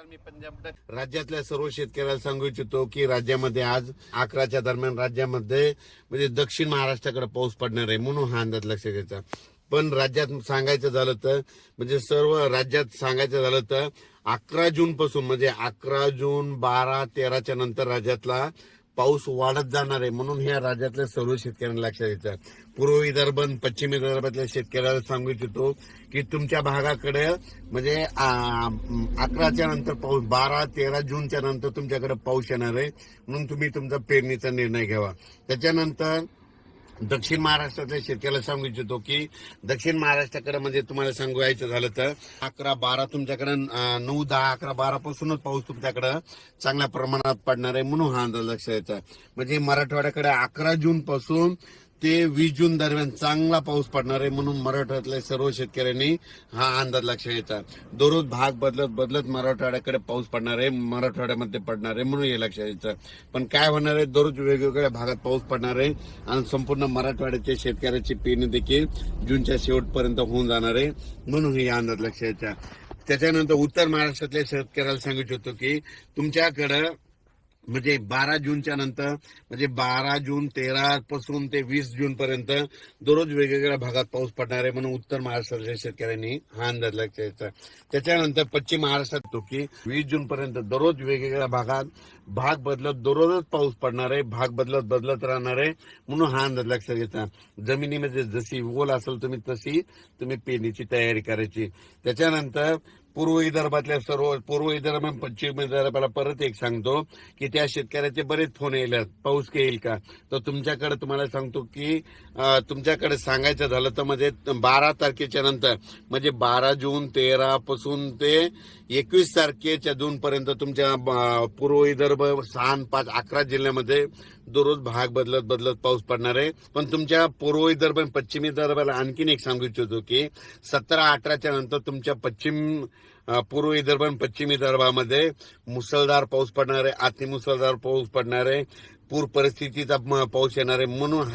नमस्कार, मी पंजाब राज्यातल्या सर्व शेतकऱ्याला सांगू इच्छितो की राज्यामध्ये आज 11च्या दरम्यान राज्यामध्ये म्हणजे दक्षिण महाराष्ट्राकडे पाऊस पडणार आहे, म्हणून हा अंदाज लक्षात घ्यायचा. पण राज्यात सांगायचं झालं तर म्हणजे सर्व राज्यात सांगायचं झालं तर 11 जून पासून म्हणजे 11 जून 12 13च्या नंतर राज्यातला पाऊस वाढत जाणार आहे, म्हणून ह्या राज्यातल्या सर्व शेतकऱ्यांना लक्षात घ्यायचं. पूर्व विदर्भ पश्चिम विदर्भातल्या शेतकऱ्याला सांगू इच्छितो की तुमच्या भागाकडे म्हणजे 11च्या नंतर पाऊस 12-13 जूनच्या नंतर तुमच्याकडे पाऊस येणार आहे, म्हणून तुम्ही तुमचा पेरणीचा निर्णय घ्यावा. त्याच्यानंतर दक्षिण महाराष्ट्रातल्या शेतकऱ्याला सांगू इच्छितो की दक्षिण महाराष्ट्राकडे म्हणजे तुम्हाला सांगायचं झालं तर 11-12 तुमच्याकडे 9-10-11-12 पासूनच पाऊस तुमच्याकडे चांगल्या प्रमाणात पडणार आहे, म्हणून हा अंदाज लक्षात यायचा. म्हणजे मराठवाड्याकडे 11 जून पासून ते 20 जून दरम्यान चांगला पाऊस पडणार आहे, म्हणून मराठवाड्यातल्या सर्व शेतकऱ्यांनी हा अंदाज लक्षात घ्यायचा. दररोज भाग बदलत मराठवाड्याकडे पाऊस पडणार आहे, मराठवाड्यामध्ये पडणार आहे, म्हणून हे लक्षात घ्यायचं. पण काय होणार आहे, दररोज वेगवेगळ्या भागात पाऊस पडणार आहे आणि संपूर्ण मराठवाड्याच्या शेतकऱ्याची पेरणी देखील जूनच्या शेवटपर्यंत होऊन जाणार आहे, म्हणून हे अंदाज लक्षात घ्यायचा. त्याच्यानंतर उत्तर महाराष्ट्रातल्या शेतकऱ्याला सांगू इच्छितो की तुमच्याकडे म्हणजे 12 जूनच्या नंतर म्हणजे 12 जून 13 पासून ते 20 जून पर्यंत दररोज वेगवेगळ्या भागात पाऊस पडणार आहे, म्हणून उत्तर महाराष्ट्रातल्या शेतकऱ्यांनी हा अंदाज लक्षात घ्यायचा. त्याच्यानंतर पश्चिम महाराष्ट्रात तो की 20 जून पर्यंत दररोज वेगवेगळ्या भागात भाग बदलत दररोजच पाऊस पडणार आहे, भाग बदलत राहणार आहे, म्हणून हा अंदाज लक्षात घ्यायचा. जमिनीमध्ये जशी ओल असेल तशी तुम्ही पेरणीची तयारी करायची. त्याच्यानंतर पूर्व विदर्भातल्या सर्व पूर्व विदर्भ आणि पश्चिम विदर्भाला परत एक सांगतो की त्या शेतकऱ्याचे बरेच फोन येतात, पाऊस येईल का. तर तुमच्याकडे तुम्हाला सांगतो की तुमच्याकडे सांगायचं झालं तर म्हणजे 12 तारखेच्या नंतर म्हणजे 12 जून 13 पासून ते 21 तारखेच्या जून पर्यंत तुमच्या पूर्व विदर्भ 6, 5, 11 जिल्ह्यामध्ये दररोज भाग बदलत पाऊस पडणार आहे. पण तुमच्या पूर्व विदर्भ आणि पश्चिम विदर्भाला आणखीन एक सांगू इच्छितो की 17-18च्या नंतर तुमच्या पूर्व विदर्भ आणि पश्चिम विदर्भामध्ये मुसळधार पाऊस पडणार आहे, अतिमुसळधार पाऊस पडणार आहे, पूर परिस्थितीचा पाऊस येणार आहे, म्हणून